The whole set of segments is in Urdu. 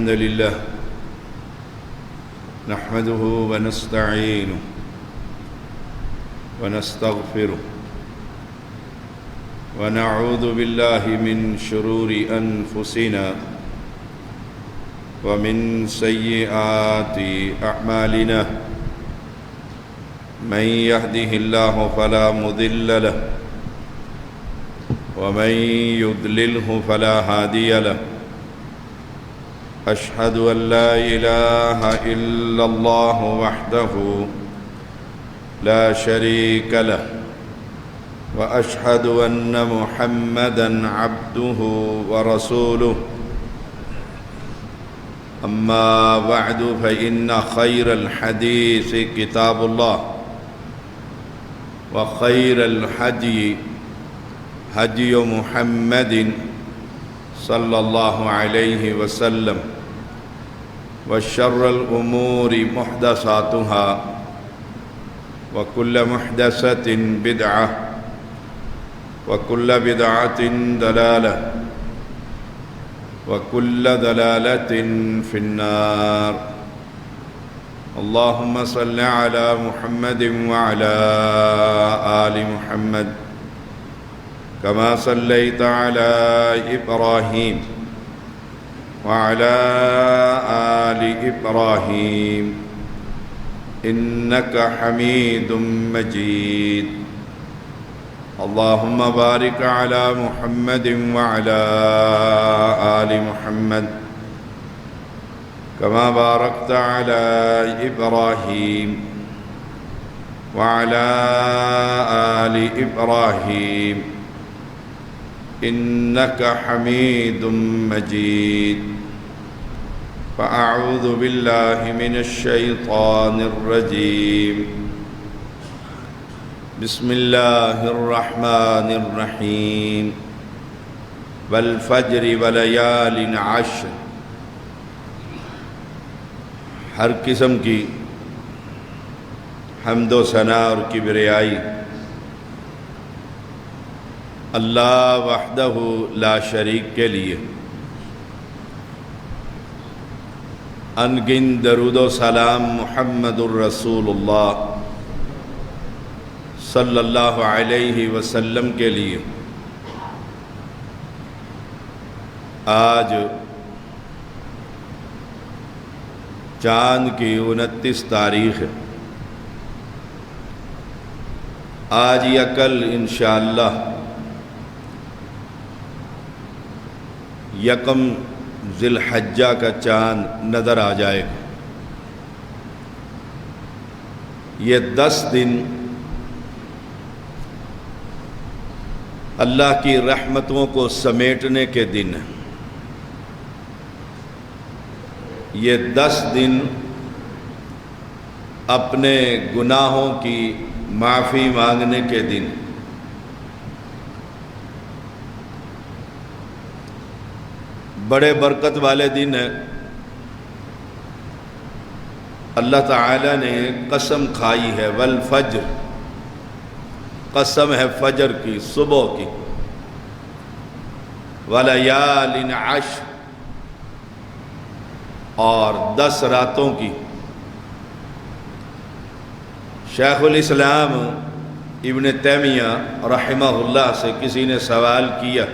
الحمد لله نحمده ونستعينه ونستغفره ونعوذ بالله من شرور أنفسنا ومن سيئات أعمالنا من يهده الله فلا مضل له ومن يضلله فلا هادي له أشهد أن لا إله إلا الله وحده لا شريك له وأشهد أن محمدًا عبده ورسوله أما بعد فإن خير الحديث كتاب الله وخير الهدي هدي محمد صلى الله عليه وسلم وشر الأمور محدثاتها وكل محدثة بدعة وكل بدعة ضلالة وكل ضلالة في النار اللهم صل على محمد وعلى آل محمد كما صليت على إبراهيم وعلى آل إبراهيم إنك حميد مجيد اللهم بارك على محمد وعلى آل محمد كما باركت على إبراهيم وعلى آل إبراهيم إنك حميد مجيد فأعوذ بالله من الشيطان الرجيم بسم الله الرحمن الرحيم والفجر وليال عشر ہر قسم کی حمد و ثنا اور کبریائی اللہ وحدہ لا شریک کے لیے، انگن درود و سلام محمد الرسول اللہ صلی اللہ علیہ وسلم کے لیے۔ آج چاند کی 29 تاریخ ہے۔ آج یا کل انشاءاللہ یکم ذی الحجہ کا چاند نظر آ جائے گا۔ یہ 10 دن اللہ کی رحمتوں کو سمیٹنے کے دن ہیں۔ یہ 10 دن اپنے گناہوں کی معافی مانگنے کے دن، بڑے برکت والے دن ہیں۔ اللہ تعالی نے قسم کھائی ہے، والفجر، قسم ہے فجر کی، صبح کی، ولیال عشر، اور 10 راتوں کی۔ شیخ الاسلام ابن تیمیہ رحمہ اللہ سے کسی نے سوال کیا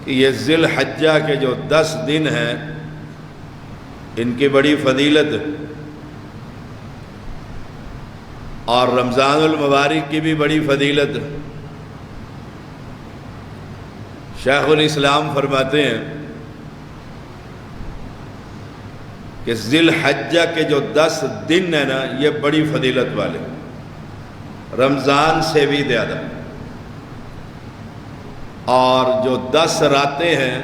کہ یہ ذی الحجہ کے جو 10 دن ہیں ان کی بڑی فضیلت ہے، اور رمضان المبارک کی بھی بڑی فضیلت ہے۔ شیخ الاسلام فرماتے ہیں کہ ذی الحجہ کے جو 10 دن ہیں نا، یہ بڑی فضیلت والے، رمضان سے بھی زیادہ، اور جو 10 راتیں ہیں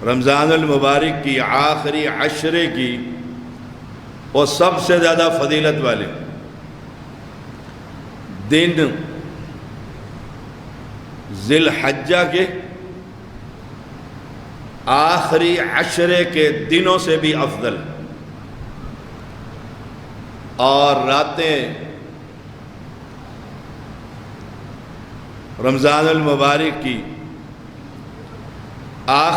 رمضان المبارک کی آخری عشرے کی، وہ سب سے زیادہ فضیلت والے دن ذی الحجہ کے آخری عشرے کے دنوں سے بھی افضل، اور راتیں رمضان المبارک کی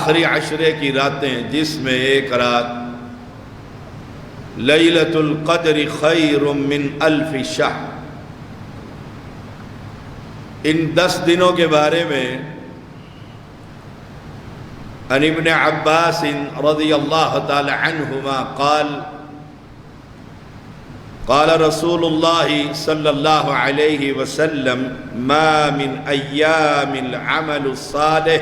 آخری عشرے کی راتیں جس میں ایک رات لیلۃ القدر خیر من الف شہر، ان 10 دنوں کے بارے میں عن ابن عباس رضی اللہ تعالی عنہما قال قال رسول اللہ صلی اللہ علیہ وسلم ما من ایام العمل الصالح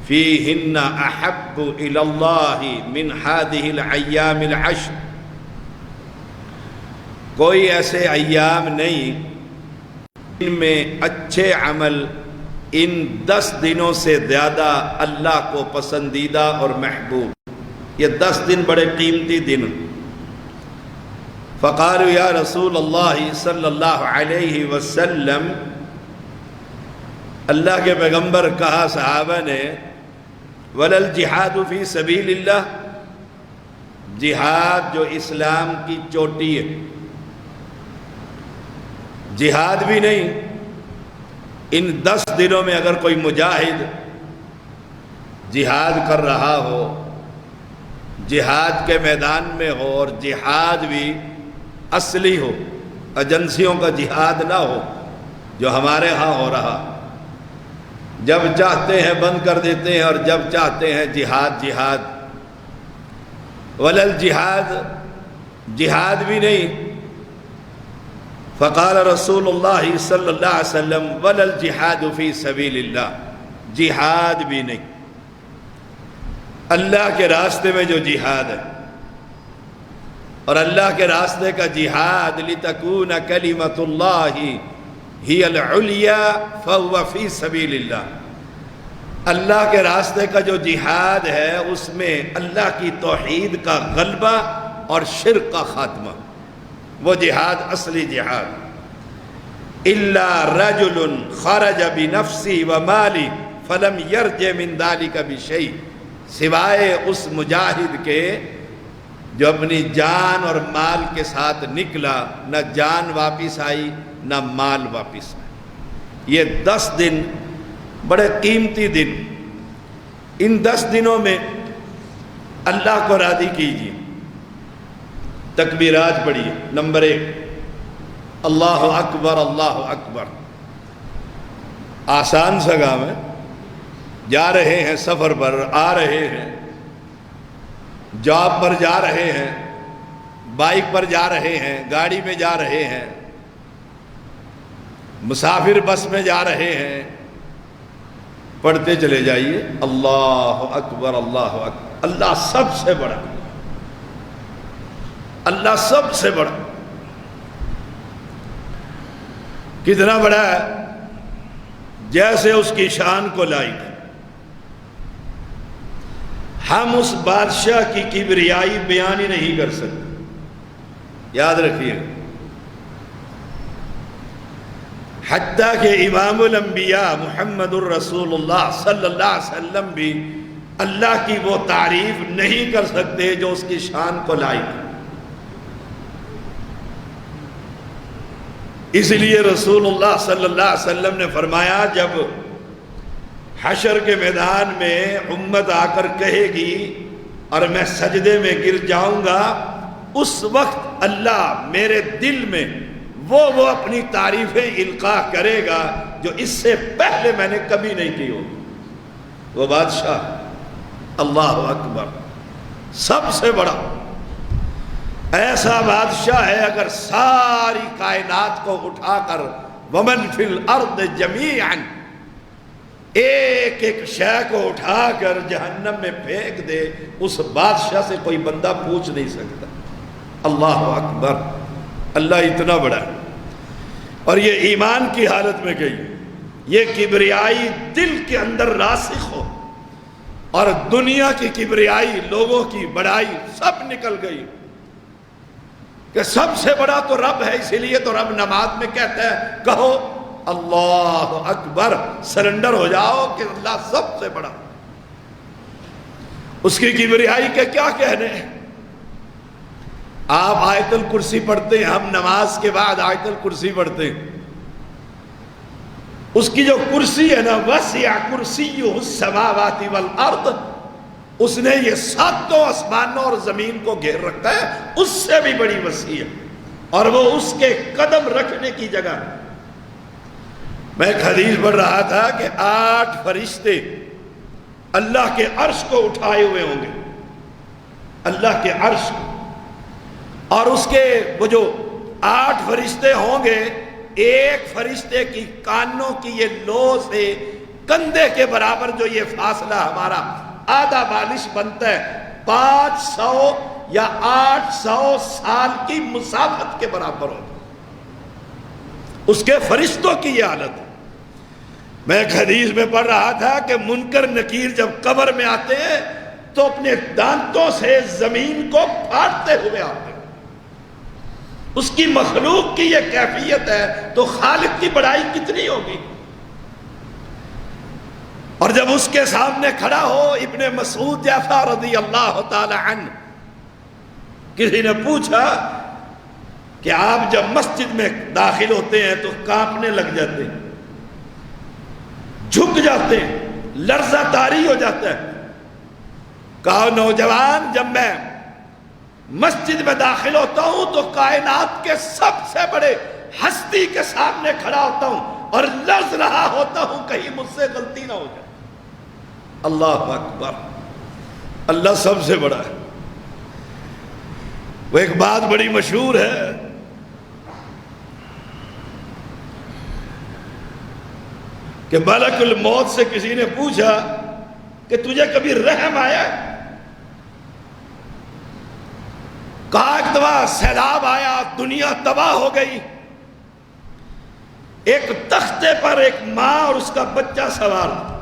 فیہن احب الی اللہ من هذه الایام العشر، کوئی ایسے ایام نہیں ان میں اچھے عمل ان 10 دنوں سے زیادہ اللہ کو پسندیدہ اور محبوب۔ یہ 10 دن بڑے قیمتی دن۔ فقالوا یا رسول اللہ صلی اللہ علیہ وسلم، اللہ کے پیغمبر کہا صحابہ نے، ولا الجہاد فی سبیل اللہ، جہاد جو اسلام کی چوٹی ہے، جہاد بھی نہیں۔ ان 10 دنوں میں اگر کوئی مجاہد جہاد کر رہا ہو، جہاد کے میدان میں ہو، اور جہاد بھی اصلی ہو، ایجنسیوں کا جہاد نہ ہو جو ہمارے ہاں ہو رہا، جب چاہتے ہیں بند کر دیتے ہیں اور جب چاہتے ہیں جہاد جہاد، ولا الجہاد، جہاد بھی نہیں۔ فقال رسول اللہ صلی اللہ علیہ وسلم ولا الجہاد فی سبیل اللہ، جہاد بھی نہیں، اللہ کے راستے میں جو جہاد ہے، اور اللہ کے راستے کا جہاد لتکون کلمۃ اللہ ہی العلیا فہو فی سبیل اللہ، اللہ کے راستے کا جو جہاد ہے اس میں اللہ کی توحید کا غلبہ اور شرک کا خاتمہ، وہ جہاد اصلی جہاد۔ الا رجل خرج بنفسی ومالی فلم یرجع من ذلک بشیء، سوائے اس مجاہد کے جو اپنی جان اور مال کے ساتھ نکلا، نہ جان واپس آئی نہ مال واپس آئی۔ یہ 10 دن بڑے قیمتی دن، ان 10 دنوں میں اللہ کو راضی کیجیے۔ تکبیرات پڑھیے۔ نمبر 1 اللہ اکبر، اللہ اکبر۔ آسان سا کام ہے، جا رہے ہیں سفر پر، آ رہے ہیں، جاب پر جا رہے ہیں، بائک پر جا رہے ہیں، گاڑی میں جا رہے ہیں، مسافر بس میں جا رہے ہیں، پڑھتے چلے جائیے اللہ اکبر، اللہ اکبر۔ اللہ سب سے بڑا، اللہ سب سے بڑا۔ کتنا بڑا ہے؟ جیسے اس کی شان کو لائق ہے۔ ہم اس بادشاہ کی کبریائی بیان ہی نہیں کر سکتے، یاد رکھیے۔ حتیٰ کہ امام الانبیاء محمد الرسول اللہ صلی اللہ علیہ وسلم بھی اللہ کی وہ تعریف نہیں کر سکتے جو اس کی شان کو لائق ہے۔ اس لیے رسول اللہ صلی اللہ علیہ وسلم نے فرمایا، جب حشر کے میدان میں امت آ کر کہے گی اور میں سجدے میں گر جاؤں گا، اس وقت اللہ میرے دل میں وہ اپنی تعریفیں القاء کرے گا جو اس سے پہلے میں نے کبھی نہیں کی ہوگی۔ وہ بادشاہ اللہ اکبر، سب سے بڑا ایسا بادشاہ ہے، اگر ساری کائنات کو اٹھا کر ومن فی الارض جمیعا، ایک ایک شے کو اٹھا کر جہنم میں پھینک دے، اس بادشاہ سے کوئی بندہ پوچھ نہیں سکتا۔ اللہ اکبر، اللہ اتنا بڑا ہے۔ اور یہ ایمان کی حالت میں گئی، یہ کبریائی دل کے اندر راسخ ہو، اور دنیا کی کبریائی، لوگوں کی بڑائی سب نکل گئی کہ سب سے بڑا تو رب ہے۔ اسی لیے تو رب نماز میں کہتا ہے کہو اللہ اکبر، سرنڈر ہو جاؤ کہ اللہ سب سے بڑا۔ اس کی کبریائی کے کیا کہنے ہیں؟ آپ آیت الکرسی پڑھتے ہیں، ہم نماز کے بعد آیت الکرسی پڑھتے ہیں، اس کی جو کرسی ہے نا، وسع کرسیہ السماوات والارض، اس نے یہ ساتوں آسمانوں اور زمین کو گھیر رکھا ہے، اس سے بھی بڑی وسیع ہے، اور وہ اس کے قدم رکھنے کی جگہ ہے۔ میں ایک حدیث پڑھ رہا تھا کہ 8 فرشتے اللہ کے عرش کو اٹھائے ہوئے ہوں گے، اللہ کے عرش کو، اور اس کے وہ جو 8 فرشتے ہوں گے، ایک فرشتے کی کانوں کی یہ لو سے کندھے کے برابر جو یہ فاصلہ ہمارا آدھا بالش بنتا ہے، 500 یا 800 سال کی مسافت کے برابر ہوتا ہے۔ اس کے فرشتوں کی یہ حالت ہے۔ میں ایک حدیث میں پڑھ رہا تھا کہ منکر نکیر جب قبر میں آتے ہیں تو اپنے دانتوں سے زمین کو پھاڑتے ہوئے آتے ہیں۔ اس کی مخلوق کی یہ کیفیت ہے تو خالق کی بڑائی کتنی ہوگی۔ اور جب اس کے سامنے کھڑا ہو ابن مسعود جعفر رضی اللہ تعالی عنہ، کسی نے پوچھا کہ آپ جب مسجد میں داخل ہوتے ہیں تو کانپنے لگ جاتے ہیں، جھک جاتے ہیں، لرزہ طاری ہو جاتا ہے۔ کہا نوجوان، جب میں مسجد میں داخل ہوتا ہوں تو کائنات کے سب سے بڑے ہستی کے سامنے کھڑا ہوتا ہوں اور لرز رہا ہوتا ہوں کہیں مجھ سے غلطی نہ ہو جائے۔ اللہ اکبر، اللہ سب سے بڑا ہے۔ وہ ایک بات بڑی مشہور ہے کہ ملک الموت سے کسی نے پوچھا کہ تجھے کبھی رحم آیا ہے؟ کہا ایک دفعہ سیلاب آیا، دنیا تباہ ہو گئی، ایک تختے پر ایک ماں اور اس کا بچہ سوار تھا،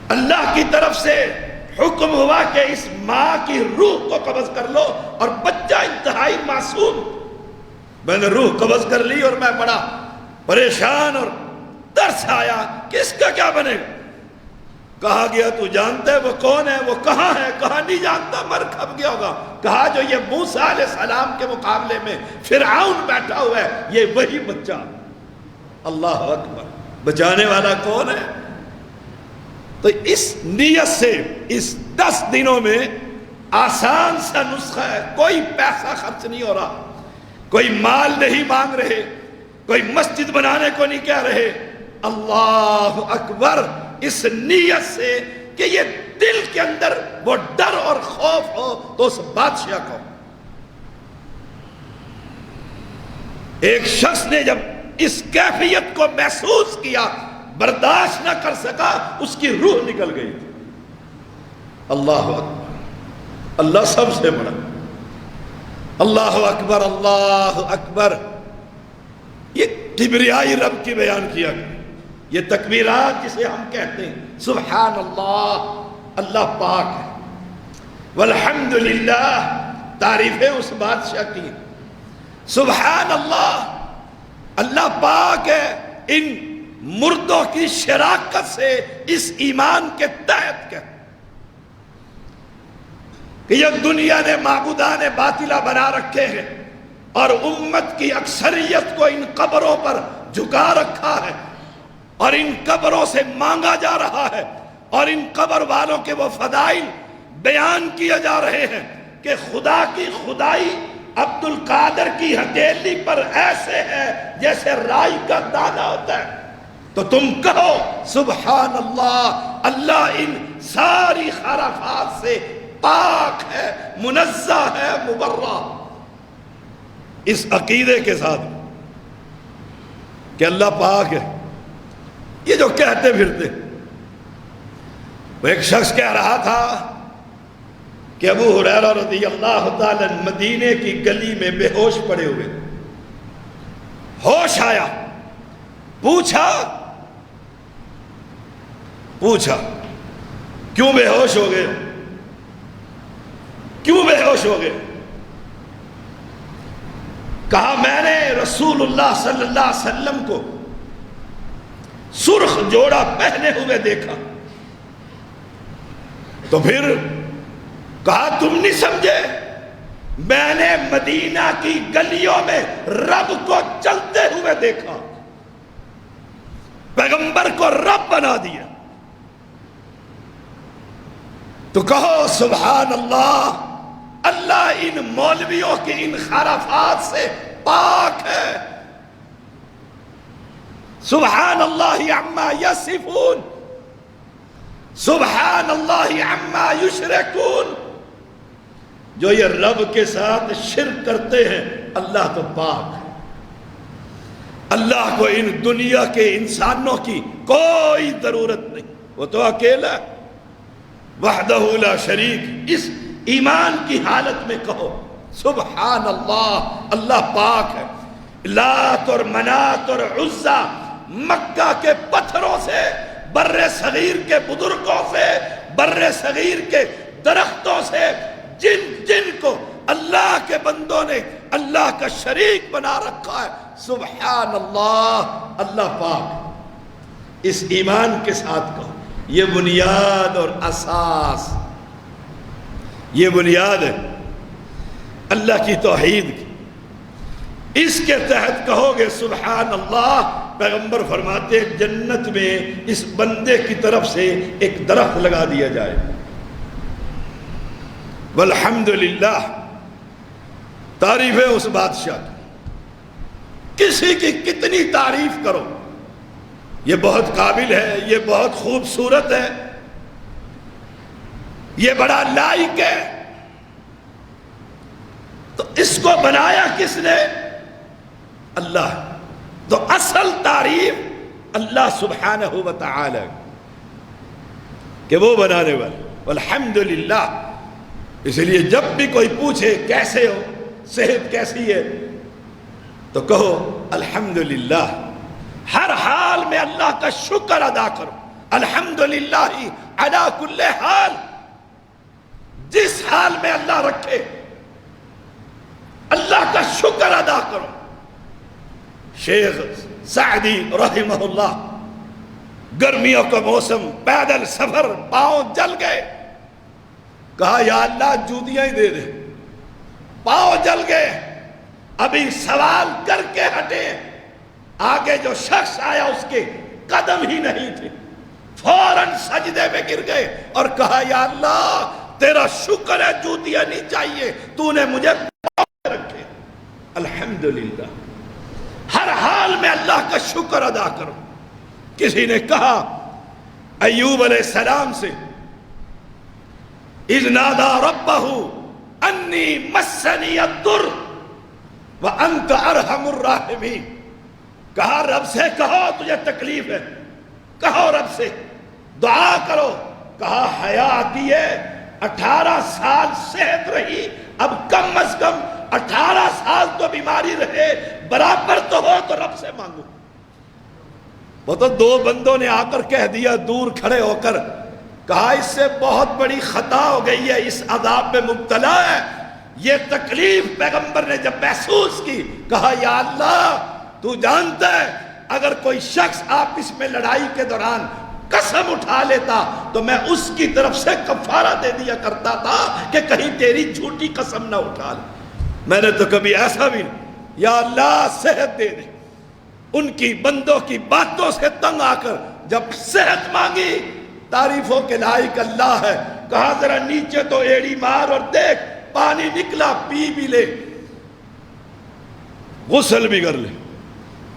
اللہ کی طرف سے حکم ہوا کہ اس ماں کی روح کو قبض کر لو، اور بچہ انتہائی معصوم۔ میں نے روح قبض کر لی اور میں بڑا پریشان اور ترس آیا کہ اس کا کیا بنے گا۔ کہا گیا تو جانتا ہے وہ کون ہے، وہ کہاں ہے؟ کہا نہیں جانتا، مر کھپ گیا ہوگا۔ کہا جو یہ موسیٰ علیہ السلام کے مقابلے میں فرعون بیٹھا ہوا ہے، یہ وہی بچہ۔ اللہ اکبر، بچانے والا کون ہے؟ تو اس نیت سے اس 10 دنوں میں آسان سا نسخہ ہے، کوئی پیسہ خرچ نہیں ہو رہا، کوئی مال نہیں مانگ رہے، کوئی مسجد بنانے کو نہیں کہہ رہے۔ اللہ اکبر، اس نیت سے کہ یہ دل کے اندر وہ ڈر اور خوف ہو تو اس بادشاہ کو۔ ایک شخص نے جب اس کیفیت کو محسوس کیا، برداشت نہ کر سکا، اس کی روح نکل گئی تھی۔ اللہ اکبر، اللہ سب سے بڑا۔ اللہ اکبر، اللہ اکبر، یہ کبریائی رب کی بیان کیا گیا۔ یہ تکبیرات جسے ہم کہتے ہیں، سبحان اللہ، اللہ پاک ہے، والحمدللہ، تعریفیں اس بادشاہ کی، سبحان اللہ، اللہ پاک ہے ان مردوں کی شراکت سے اس ایمان کے تحت کہتے کہ یہ دنیا نے معبودان باطلہ بنا رکھے ہیں اور امت کی اکثریت کو ان قبروں پر جھکا رکھا ہے، اور ان قبروں سے مانگا جا رہا ہے، اور ان قبر والوں کے وہ فضائل بیان کیے جا رہے ہیں کہ خدا کی خدائی عبد القادر کی ہتھیلی پر ایسے ہے جیسے رائی کا دانہ ہوتا ہے۔ تو تم کہو سبحان اللہ، اللہ ان ساری خرافات سے پاک ہے، منزہ ہے، مبرہ، اس عقیدے کے ساتھ کہ اللہ پاک ہے۔ یہ جو کہتے پھرتے، وہ ایک شخص کہہ رہا تھا کہ ابو ہریرہ رضی اللہ تعالی مدینے کی گلی میں بے ہوش پڑے ہوئے، ہوش آیا، پوچھا کیوں بے ہوش ہو گئے، کیوں بے ہوش ہو گئے؟ کہا میں نے رسول اللہ صلی اللہ علیہ وسلم کو سرخ جوڑا پہنے ہوئے دیکھا۔ تو پھر کہا تم نہیں سمجھے، میں نے مدینہ کی گلیوں میں رب کو چلتے ہوئے دیکھا۔ پیغمبر کو رب بنا دیا، تو کہو سبحان اللہ، اللہ ان مولویوں کے ان خرافات سے پاک ہے۔ سبحان اللہ عما یصفون، سبحان اللہ عما یشرکون۔ جو یہ رب کے ساتھ شرک کرتے ہیں، اللہ تو پاک ہے، اللہ کو ان دنیا کے انسانوں کی کوئی ضرورت نہیں، وہ تو اکیلا ہے، وحدہ لا شریک۔ اس ایمان کی حالت میں کہو سبحان اللہ، اللہ پاک ہے۔ لات اور منات اور عزا مکہ کے پتھروں سے، بر صغیر کے بزرگوں سے، بر صغیر کے درختوں سے، جن کو اللہ کے بندوں نے اللہ کا شریک بنا رکھا ہے، سبحان اللہ، اللہ پاک۔ اس ایمان کے ساتھ کہو، یہ بنیاد اور اساس، یہ بنیاد ہے اللہ کی توحید کی۔ اس کے تحت کہو گے سبحان اللہ، پیغمبر فرماتے ہیں جنت میں اس بندے کی طرف سے ایک درخت لگا دیا جائے۔ والحمدللہ، تعریف ہے اس بادشاہ کی، کسی کی کتنی تعریف کرو، یہ بہت قابل ہے، یہ بہت خوبصورت ہے، یہ بڑا لائق ہے، تو اس کو بنایا کس نے؟ اللہ۔ تو اصل تعریف اللہ سبحانہ و تعالی کہ وہ بنانے والے۔ والحمدللہ، اس لیے جب بھی کوئی پوچھے کیسے ہو، صحت کیسی ہے، تو کہو الحمدللہ۔ ہر حال میں اللہ کا شکر ادا کرو، الحمدللہ علی کل حال، جس حال میں اللہ رکھے اللہ کا شکر ادا کرو۔ شیخ سعدی رحمہ اللہ، گرمیوں کا موسم، پیدل سفر، پاؤں جل گئے، کہا یا اللہ جوتیاں ہی دے دے، پاؤں جل گئے، ابھی سوال کر کے ہٹے، آگے جو شخص آیا اس کے قدم ہی نہیں تھے، فوراً سجدے میں گر گئے اور کہا یا اللہ تیرا شکر ہے، جوتیاں نہیں چاہیے، تو نے مجھے پاؤں رکھے۔ الحمدللہ، ہر حال میں اللہ کا شکر ادا کرو۔ کسی نے کہا ایوب علیہ السلام سے، اذ نادى ربه انی مسنی الضر وانت ارحم الراحمین، کہا رب سے کہو تجھے تکلیف ہے، کہو رب سے دعا کرو، کہا حیات ہے، 18 سال صحت رہی، اب کم از کم 18 سال تو بیماری رہے، برابر تو ہو تو رب سے مانگو۔ وہ تو دو بندوں نے آ کر کہہ دیا دور کھڑے ہو کر، کہا اس سے بہت بڑی خطا ہو گئی ہے، اس عذاب میں مبتلا ہے۔ یہ تکلیف پیغمبر نے جب محسوس کی، کہا یا اللہ تو جانتا ہے اگر کوئی شخص آپس میں لڑائی کے دوران قسم اٹھا لیتا تو میں اس کی طرف سے کفارہ دے دیا کرتا تھا کہ کہیں تیری جھوٹی قسم نہ اٹھا لے۔ میں نے تو کبھی ایسا بھی نہیں، یا اللہ صحت دے دے۔ ان کی بندوں کی باتوں سے تنگ آ کر جب صحت مانگی، تعریفوں کے لائق اللہ ہے، کہا ذرا نیچے تو ایڑی مار اور دیکھ پانی نکلا، پی بھی لے، غسل بھی کر لے۔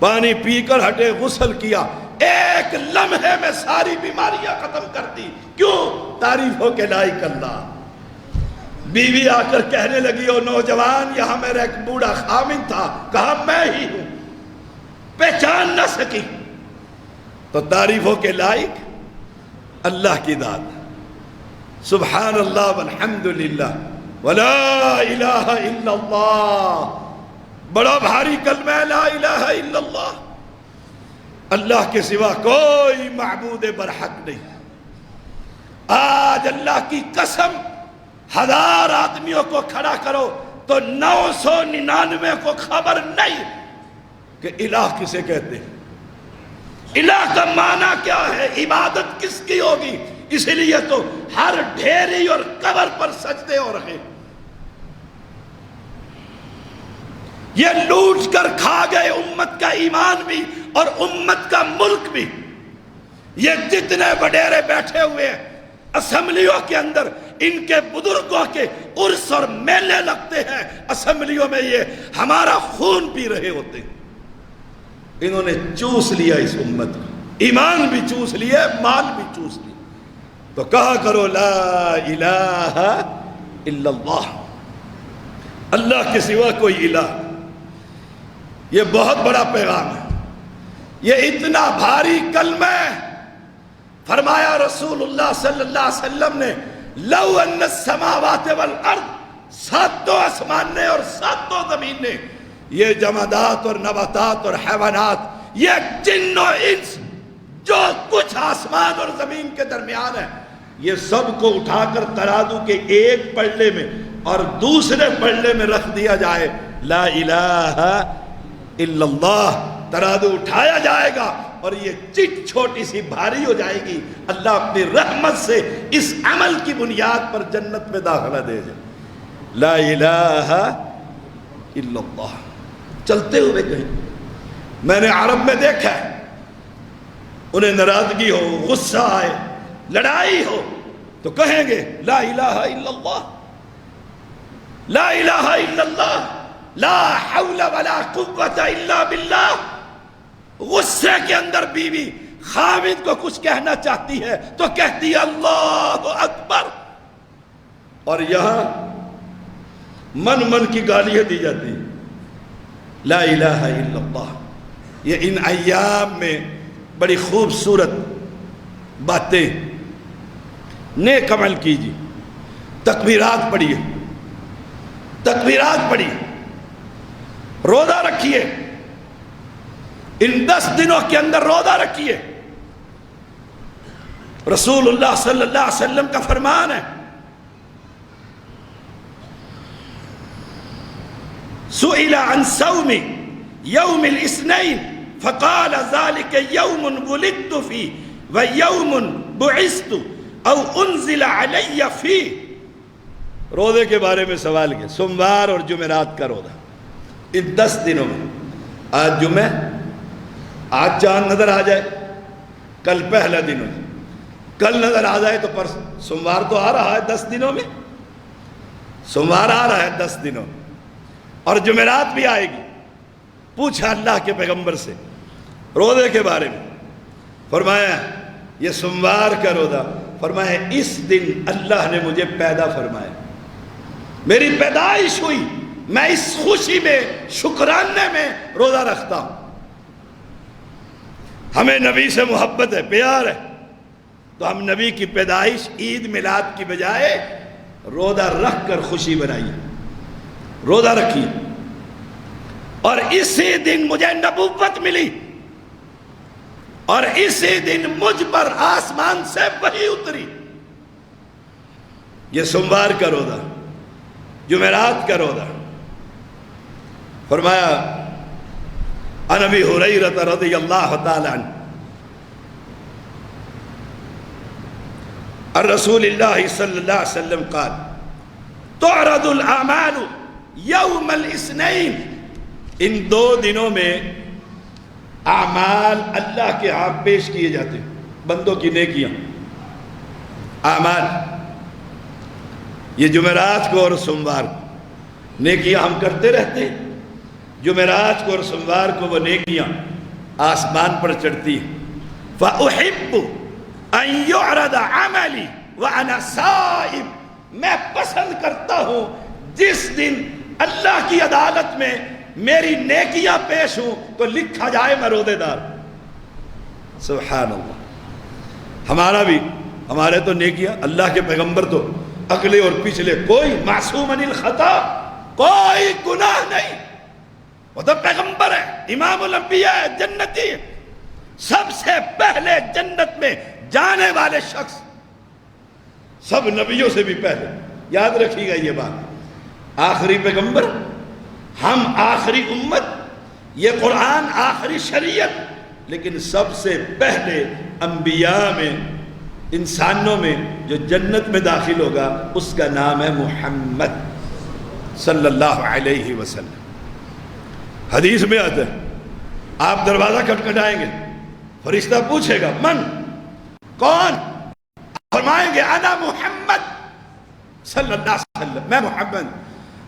پانی پی کر ہٹے، غسل کیا، ایک لمحے میں ساری بیماریاں ختم کر دی۔ کیوں؟ تعریفوں کے لائق اللہ۔ بیوی آ کر کہنے لگی او نوجوان، یہاں میرا ایک بوڑھا خامن تھا، کہا میں ہی ہوں، پہچان نہ سکی۔ تو تعریفوں کے لائق اللہ کی ذات۔ سبحان اللہ والحمدللہ ولا الہ الا اللہ، بڑا بھاری کلمہ ہے لا الہ الا اللہ، اللہ کے سوا کوئی معبود برحق نہیں۔ آج اللہ کی قسم 1000 آدمیوں کو کھڑا کرو تو 999 کو خبر نہیں کہ الہ کسے کہتے ہیں، الہ کا معنی کیا ہے، عبادت کس کی ہوگی۔ اس لیے تو ہر ڈھیری اور قبر پر سجدے ہو رہے۔ یہ لوٹ کر کھا گئے امت کا ایمان بھی اور امت کا ملک بھی۔ یہ جتنے وڈیرے بیٹھے ہوئے ہیں اسمبلیوں کے اندر، ان کے بزرگوں کے عرس اور میلے لگتے ہیں اسمبلیوں میں، یہ ہمارا خون پی رہے ہوتے ہیں۔ انہوں نے چوس لیا اس امت کو، ایمان بھی چوس لیا، مال بھی چوس لیا۔ تو کہا کرو لا الہ الا اللہ، اللہ کے سوا کوئی الہ۔ یہ بہت بڑا پیغام ہے، یہ اتنا بھاری کلمہ ہے۔ فرمایا رسول اللہ صلی اللہ علیہ وسلم نے لو ان السماوات والارض، ساتوں آسمان نے اور ساتوں زمین نے، یہ جمادات اور نباتات اور حیوانات، یہ جن و انس، جو کچھ آسمان اور زمین کے درمیان ہے، یہ سب کو اٹھا کر ترازو کے ایک پلڑے میں اور دوسرے پلڑے میں رکھ دیا جائے، لا الہ الا اللہ، ترازو اٹھایا جائے گا اور یہ چٹ چھوٹی سی بھاری ہو جائے گی، اللہ اپنی رحمت سے اس عمل کی بنیاد پر جنت میں داخلہ دے جائے، لا الہ الا اللہ۔ چلتے ہوئے کہیں میں نے عرب میں دیکھا ہے، انہیں ناراضگی ہو، غصہ آئے، لڑائی ہو تو کہیں گے لا الہ الا اللہ، لا الہ الا اللہ، لا حول ولا قوت الا باللہ۔ غصے کے اندر بیوی خاوند کو کچھ کہنا چاہتی ہے تو کہتی ہے اللہ اکبر، اور یہاں من کی گالیاں دی جاتی ہیں، لا الہ الا اللہ۔ یہ ان ایام میں بڑی خوبصورت باتیں، نیک عمل کیجیے، تکبیرات پڑھیے، تکبیرات پڑھیے، روزہ رکھیے، ان 10 دنوں کے اندر روزہ رکھیے۔ رسول اللہ صلی اللہ علیہ وسلم کا فرمان ہے، سئل عن صوم یوم الاثنین فقال ذلك یوم ولدت فیہ ویوم بعثت او انزل علی فیہ۔ روزے کے بارے میں سوال کیا، سوموار اور جمعرات کا روزہ، ان 10 دنوں میں، آج جمعہ، آج چاند نظر آ جائے، کل پہلا دن ہو، کل نظر آ جائے تو سوموار تو آ رہا ہے 10 دنوں میں، سوموار آ رہا ہے 10 دنوں میں، اور جمعرات بھی آئے گی۔ پوچھا اللہ کے پیغمبر سے روزے کے بارے میں، فرمایا یہ سوموار کا روزہ، فرمایا اس دن اللہ نے مجھے پیدا فرمایا، میری پیدائش ہوئی، میں اس خوشی میں، شکرانے میں روزہ رکھتا ہوں۔ ہمیں نبی سے محبت ہے، پیار ہے، تو ہم نبی کی پیدائش عید میلاد کی بجائے روزہ رکھ کر خوشی بنائیے، روزہ رکھیے۔ اور اسی دن مجھے نبوت ملی، اور اسی دن مجھ پر آسمان سے وحی اتری۔ یہ سوموار کا روزہ، جمعرات کا روزہ۔ فرمایا عن ابی ہریرہ رضی اللہ تعالی عنہ الرسول اللہ صلی اللہ علیہ وسلم قال تعرض الاعمال یوم الاثنین، ان 2 دنوں میں اعمال اللہ کے ہاں پیش کیے جاتے ہیں، بندوں کی نیکیاں، اعمال۔ یہ جمعرات کو اور سوموار کو نیکیاں ہم کرتے رہتے ہیں، جمعرات کو اور سوموار کو وہ نیکیاں آسمان پر چڑھتی ہیں۔ فَأُحِبُّ أَن يُعْرَضَ عَمَلِي وَأَنَا صَائِمٌ، میں پسند کرتا ہوں جس دن اللہ کی عدالت میں میری نیکیاں پیش ہوں تو لکھا جائے میں روزے دار۔ سبحان اللہ۔ ہمارے تو نیکیاں، اللہ کے پیغمبر تو اگلے اور پچھلے کوئی معصوم عن الخطا، کوئی گناہ نہیں، وہ تو پیغمبر ہے، امام الانبیاء ہے، جنتی ہے، سب سے پہلے جنت میں جانے والے شخص، سب نبیوں سے بھی پہلے، یاد رکھیے گا یہ بات۔ آخری پیغمبر، ہم آخری امت، یہ قرآن آخری شریعت، لیکن سب سے پہلے انبیاء میں، انسانوں میں جو جنت میں داخل ہوگا اس کا نام ہے محمد صلی اللہ علیہ وسلم۔ حدیث میں آتا ہے، آپ دروازہ کھٹکھٹائیں گے، فرشتہ پوچھے گا من، کون؟ فرمائیں گے انا محمد صلی اللہ علیہ وسلم، میں محمد۔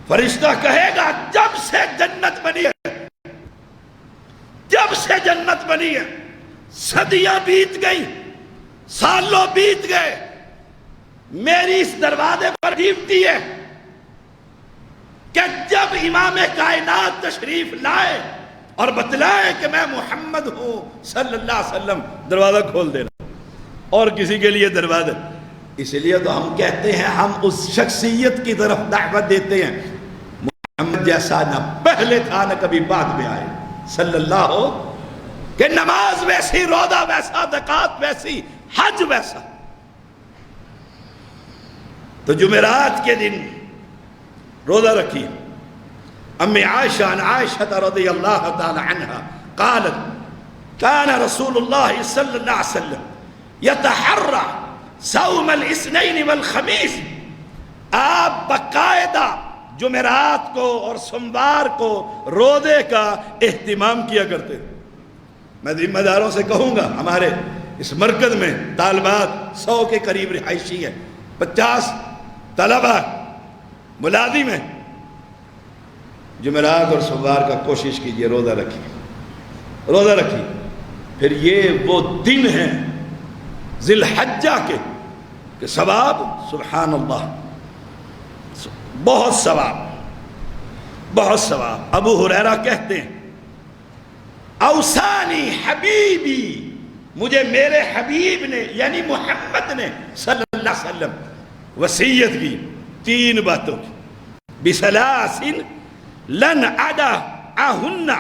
فرشتہ کہے گا جب سے جنت بنی ہے، جب سے جنت بنی ہے، صدیاں بیت گئی، سالوں بیت گئے، میری اس دروازے پر ڈیوٹی ہے کہ جب امام کائنات تشریف لائے اور بتلائے کہ میں محمد ہوں صلی اللہ علیہ وسلم، دروازہ کھول دینا، اور کسی کے لیے دروازہ۔ اس لیے تو ہم کہتے ہیں، ہم اس شخصیت کی طرف دعوت دیتے ہیں محمد جیسا نہ پہلے تھا نہ کبھی بعد میں آئے صلی اللہ ہو، کہ نماز ویسی، روزہ ویسا، زکوٰۃ ویسی، حج ویسا۔ تو جمعرات کے دن روزہ رکھی۔ امی عائشہ عن عائشہ رضی اللہ تعالی عنہ قالت کان رسول اللہ صلی اللہ علیہ وسلم یتحرى صوم الاثنین والخمیس، آپ باقاعدہ جمعرات کو اور سوموار کو روزے کا اہتمام کیا کرتے۔ میں ذمہ داروں سے کہوں گا، ہمارے اس مرکز میں طالبات 100 کے قریب رہائشی ہیں، 50 طلبہ ملازم ہیں۔ جمعرات اور سوموار کا کوشش کیجئے، روزہ رکھیے، روزہ رکھیے۔ پھر یہ وہ دن ہیں ذی الحجہ کے کہ ثواب، سبحان اللہ، بہت ثواب، بہت ثواب۔ ابو ہریرہ کہتے ہیں اوصانی حبیبی، مجھے میرے حبیب نے یعنی محمد نے صلی اللہ علیہ وسلم وصیت کی 3 باتوں کی، بثلاث لن ادعہن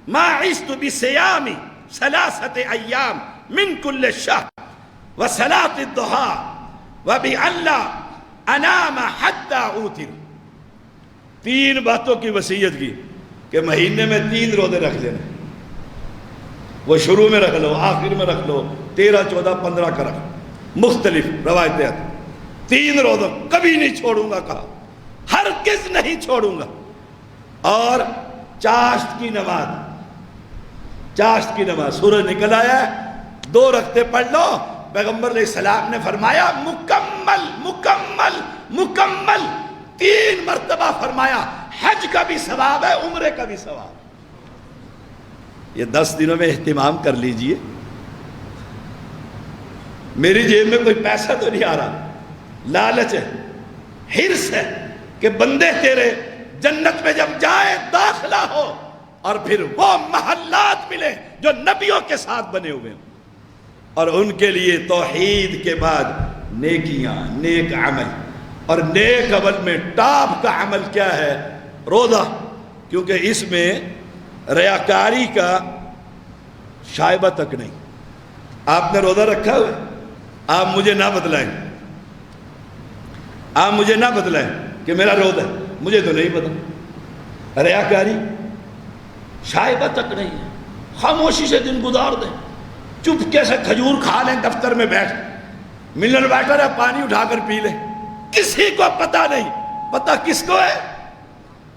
ما عشت بصیام 3 ایام من کل شہر وصلاۃ الضحیٰ وبألا انام حتی اوتر۔ 3 باتوں کی وصیت کی کہ مہینے میں 3 روزے رکھ لینا، وہ شروع میں رکھ لو، آخر میں رکھ لو، 13، 14، 15 کا رکھ، مختلف روایتیں آتی۔ 3 روزوں کبھی نہیں چھوڑوں گا کہا، ہرگز نہیں چھوڑوں گا۔ اور چاشت کی نماز، چاشت کی نماز، سورج نکل آیا ہے، 2 رکعتیں پڑھ لو۔ پیغمبر علیہ السلام نے فرمایا مکمل مکمل مکمل، 3 مرتبہ فرمایا۔ حج کا بھی ثواب ہے، عمرے کا بھی ثواب۔ یہ 10 دنوں میں اہتمام کر لیجئے۔ میری جیب میں کوئی پیسہ تو نہیں آ رہا، لالچ ہے، حرص ہے کہ بندے تیرے جنت میں جب جائے داخلہ ہو اور پھر وہ محلات ملے جو نبیوں کے ساتھ بنے ہوئے ہیں، اور ان کے لیے توحید کے بعد نیکیاں، نیک عمل، اور نیک عمل میں ٹاپ کا عمل کیا ہے؟ روزہ، کیونکہ اس میں ریاکاری کا شائبہ تک نہیں۔ آپ نے روزہ رکھا ہوا ہے، آپ مجھے نہ بتلائیں، آپ مجھے نہ بتلائیں کہ میرا روزہ ہے، مجھے تو نہیں پتا۔ ریاکاری شائبہ تک نہیں ہے، خاموشی سے دن گزار دیں، چپکے سے کھجور کھا لیں، دفتر میں بیٹھ، ملن بیٹر ہے، پانی اٹھا کر پی لیں، کسی کو پتہ نہیں۔ پتہ کس کو ہے؟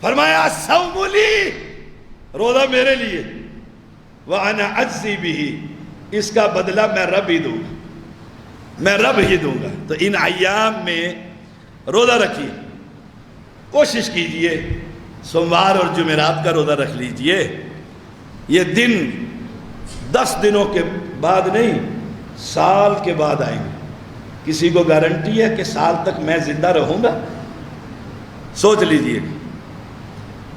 فرمایا الصوم لی، روزہ میرے لیے، وَأَنَا أَجْزِي بِهِ، اس کا بدلہ میں رب ہی دوں گا، میں رب ہی دوں گا۔ تو ان ایام میں روزہ رکھیے، کوشش کیجئے، سوموار اور جمعرات کا روزہ رکھ لیجئے۔ یہ دن 10 دنوں کے بعد نہیں، سال کے بعد آئیں گے۔ کسی کو گارنٹی ہے کہ سال تک میں زندہ رہوں گا؟ سوچ لیجئے،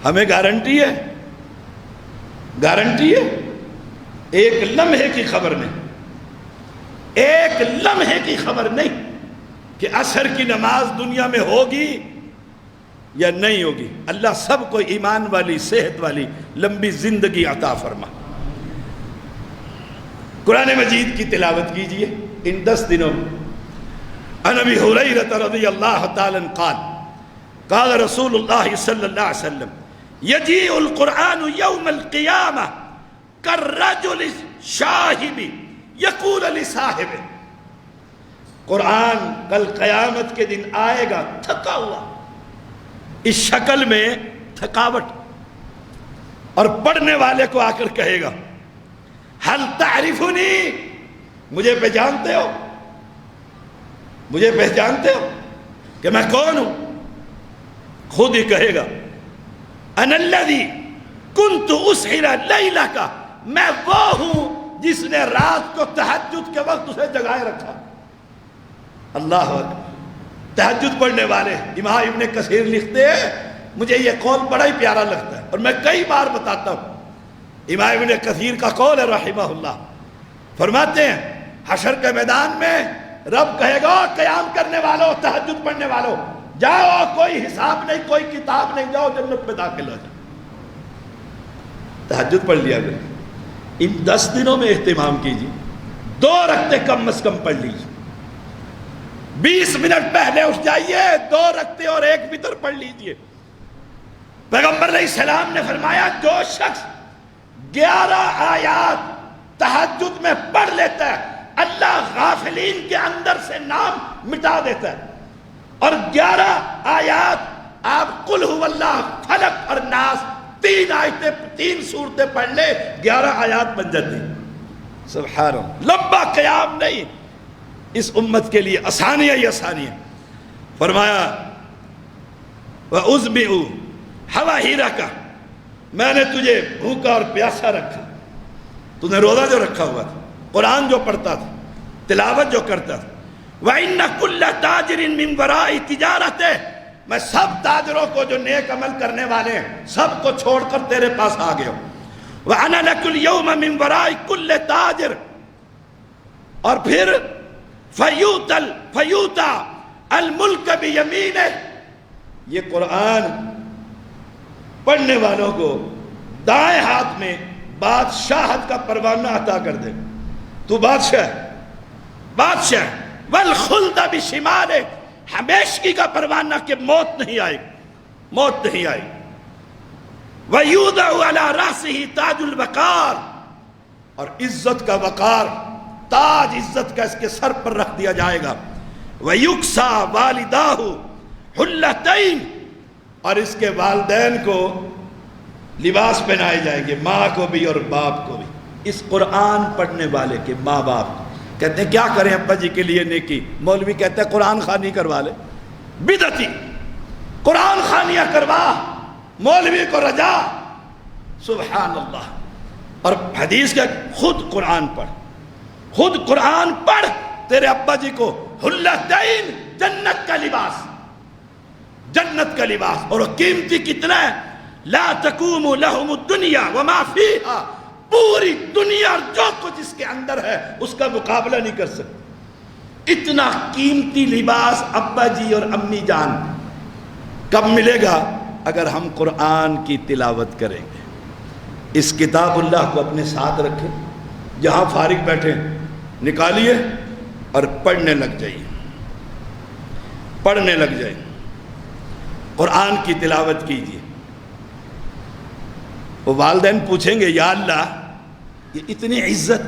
ہمیں گارنٹی ہے؟ گارنٹی ہے؟ ایک لمحے کی خبر نہیں، ایک لمحے کی خبر نہیں کہ عصر کی نماز دنیا میں ہوگی یا نہیں ہوگی۔ اللہ سب کو ایمان والی، صحت والی لمبی زندگی عطا فرما۔ قرآن مجید کی تلاوت کیجئے ان 10 دنوں میں۔ عن ابی ہریرہ رضی اللہ تعالی عنہ قال قال رسول اللہ صلی اللہ علیہ وسلم یجیء القرآن یوم القیامہ کالرجل الشاہب یقول لصاحبہ، قرآن کل قیامت کے دن آئے گا تھکا ہوا، اس شکل میں تھکاوٹ، اور پڑھنے والے کو آ کر کہے گا حل تعرفنی، مجھے پہچانتے ہو؟ مجھے پہچانتے ہو کہ میں کون ہوں؟ خود ہی کہے گا انا الذی کنت اسحر لیلہ کا، میں وہ ہوں جس نے رات کو تہجد کے وقت اسے جگائے رکھا۔ اللہ اکبر۔ تہجد پڑھنے والے امام ابن کثیر لکھتے ہیں، مجھے یہ قول بڑا ہی پیارا لگتا ہے اور میں کئی بار بتاتا ہوں۔ امام ابن کثیر کا قول ہے رحمہ اللہ، فرماتے ہیں حشر کے میدان میں رب کہے گا قیام کرنے والوں، تہجد پڑھنے والوں، جاؤ، کوئی حساب نہیں، کوئی کتاب نہیں، جاؤ جنت میں داخل ہو جاؤ۔ تہجد پڑھ لیا گیا، ان 10 دنوں میں اہتمام کیجیے، 2 رکعتیں کم از کم پڑھ لیجیے، 20 منٹ پہلے اٹھ جائیے، 2 رکعتیں اور 1 وتر پڑھ لیجیے۔ پیغمبر علیہ السلام نے فرمایا جو شخص 11 آیات تہجد میں پڑھ لیتا ہے، اللہ غافلین کے اندر سے نام مٹا دیتا ہے۔ اور 11 آیات آپ قل هو اللہ، فلق اور ناس، 3 آیتیں، 3 سورتیں پڑھ لے، 11 آیات بن جاتی۔ سبحان اللہ، لمبا قیام نہیں، اس امت کے لیے آسانی ہی آسانی ہے۔ فرمایا وَأُزْمِعُ حَوَاهِرَكَ، میں نے تجھے بھوکا اور پیاسا رکھا، تو نے روزہ جو رکھا ہوا تھا، قرآن جو پڑھتا تھا، تلاوت جو کرتا تھا۔ وَإِنَّ كُلَّ تَاجِرٍ مِّن وَرَاءِ تِجَارَتِهِ، میں سب تاجروں کو جو نیک عمل کرنے والے ہیں سب کو چھوڑ کر تیرے پاس آ گیا ہوں۔ وَأَنَا لَكُ الْيَوْمَ مِّن وَرَاءِ كُلِّ تَاجِرٍ، اور پھر فَيُوتَى الْمُلْكَ بِيَمِينِهِ، یہ قرآن پڑھنے والوں کو دائیں ہاتھ میں بادشاہت کا پروانہ عطا کر دے، تو بادشاہ بادشاہ۔ وَالْخُلْدَ بِشِمَالِهِ، ہمیشگی کا پروانہ کہ موت نہیں آئے، موت نہیں آئے۔ وَيُوضَعُ عَلَى رَأْسِهِ تَاجُ الْوَقَارِ، اور عزت کا وقار، تاج عزت کا اس کے سر پر رکھ دیا جائے گا۔ وَيُكْسَى وَالِدَاهُ حُلَّتَيْنِ، اور اس کے والدین کو لباس پہنائے جائیں گے، ماں کو بھی اور باپ کو بھی۔ اس قرآن پڑھنے والے کے ماں باپ کہتے ہیں کیا کریں ابا جی کے لیے نیکی، مولوی کہتے ہیں قرآن خوانی کروا لے، بدعتی قرآن خوانیاں کروا، مولوی کو رجا۔ سبحان اللہ۔ اور حدیث کے خود قرآن پڑھ، خود قرآن پڑھ، تیرے ابا جی کو حلتین، جنت کا لباس، جنت کا لباس، اور وہ قیمتی کتنا ہے، لا تقوم لهم الدنیا وما فیہا، پوری دنیا اور جو کچھ اس کے اندر ہے اس کا مقابلہ نہیں کر سکتے۔ اتنا قیمتی لباس ابا جی اور امی جان کب ملے گا؟ اگر ہم قرآن کی تلاوت کریں گے، اس کتاب اللہ کو اپنے ساتھ رکھیں، جہاں فارغ بیٹھیں نکالیے اور پڑھنے لگ جائیے، پڑھنے لگ جائیں، قرآن کی تلاوت کیجیے۔ وہ والدین پوچھیں گے یا اللہ یہ اتنی عزت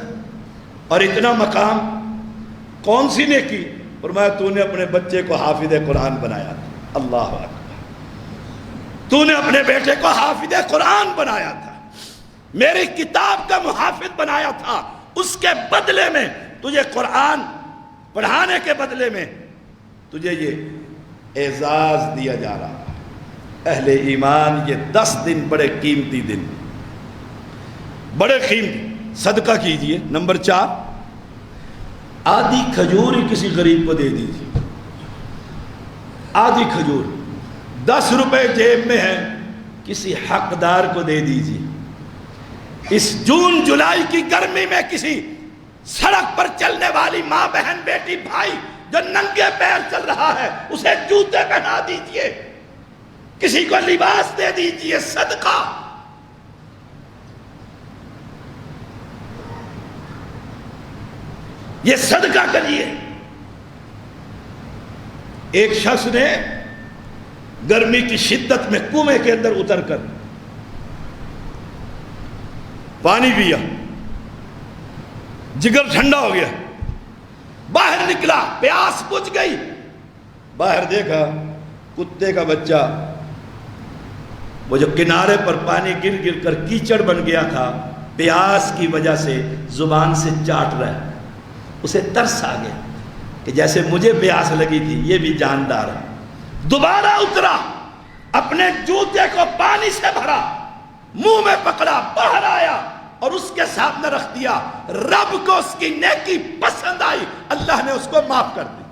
اور اتنا مقام کون سی نے کی؟ فرمایا تو نے اپنے بچے کو حافظ قرآن بنایا تھا۔ اللہ اکبر، تو نے اپنے بیٹے کو حافظ قرآن بنایا تھا، میری کتاب کا محافظ بنایا تھا، اس کے بدلے میں تجھے قرآن پڑھانے کے بدلے میں تجھے یہ اعزاز دیا جا رہا ہے۔ اہل ایمان یہ 10 دن بڑے قیمتی دن، بڑے قیمتی، صدقہ کیجئے۔ نمبر 4، آدھی کھجور ہی کسی غریب کو دے دیجئے، آدھی کھجور، 10 روپے جیب میں ہے، کسی حقدار کو دے دیجئے۔ اس جون جولائی کی گرمی میں کسی سڑک پر چلنے والی ماں بہن بیٹی بھائی جو ننگے پیر چل رہا ہے اسے جوتے پہنا دیجئے، کسی کو لباس دے دیجئے، صدقہ۔ یہ صدقہ کریے۔ ایک شخص نے گرمی کی شدت میں کنویں کے اندر اتر کر پانی پیا، جگر ٹھنڈا ہو گیا، باہر نکلا، پیاس بجھ گئی، باہر دیکھا کتے کا بچہ وہ جو کنارے پر پانی گر گر کر کیچڑ بن گیا تھا، پیاس کی وجہ سے زبان سے چاٹ رہا ہے، اسے ترس آ گیا، کہ جیسے مجھے پیاس لگی تھی یہ بھی جاندار ہے۔ دوبارہ اترا، اپنے جوتے کو پانی سے بھرا، منہ میں پکڑا، باہر آیا اور اس کے سامنے رکھ دیا۔ رب کو اس کی نیکی پسند آئی، اللہ نے اس کو معاف کر دیا۔